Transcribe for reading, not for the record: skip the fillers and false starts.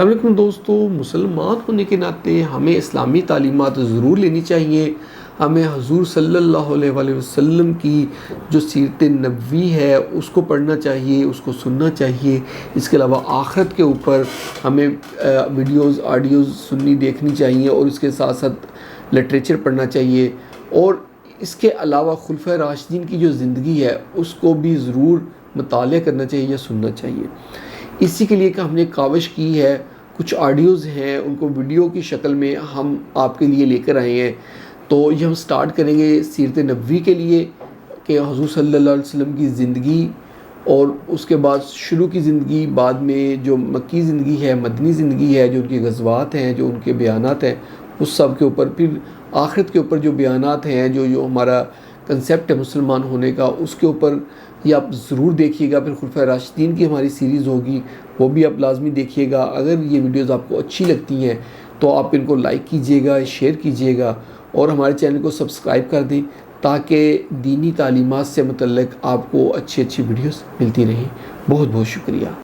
السلام علیکم دوستو، مسلمان ہونے کے ناطے ہمیں اسلامی تعلیمات ضرور لینی چاہیے۔ ہمیں حضور صلی اللہ علیہ وآلہ وسلم کی جو سیرت نبوی ہے اس کو پڑھنا چاہیے، اس کو سننا چاہیے۔ اس کے علاوہ آخرت کے اوپر ہمیں ویڈیوز آڈیوز سننی دیکھنی چاہیے، اور اس کے ساتھ ساتھ لٹریچر پڑھنا چاہیے۔ اور اس کے علاوہ خلفائے راشدین کی جو زندگی ہے اس کو بھی ضرور مطالعہ کرنا چاہیے یا سننا چاہیے۔ اسی کے لیے کہ ہم نے کاوش کی ہے، کچھ آڈیوز ہیں ان کو ویڈیو کی شکل میں ہم آپ کے لیے لے کر آئے ہیں۔ تو یہ ہم سٹارٹ کریں گے سیرت نبوی کے لیے کہ حضور صلی اللہ علیہ وسلم کی زندگی، اور اس کے بعد شروع کی زندگی، بعد میں جو مکی زندگی ہے، مدنی زندگی ہے، جو ان کے غزوات ہیں، جو ان کے بیانات ہیں، اس سب کے اوپر، پھر آخرت کے اوپر جو بیانات ہیں، جو ہمارا کنسیپٹ ہے مسلمان ہونے کا، اس کے اوپر یہ آپ ضرور دیکھیے گا۔ پھر خلفائے راشدین کی ہماری سیریز ہوگی، وہ بھی آپ لازمی دیکھیے گا۔ اگر یہ ویڈیوز آپ کو اچھی لگتی ہیں تو آپ ان کو لائک کیجیے گا، شیئر کیجیے گا، اور ہمارے چینل کو سبسکرائب کر دیں تاکہ دینی تعلیمات سے متعلق آپ کو اچھی ویڈیوز ملتی رہیں۔ بہت بہت شکریہ۔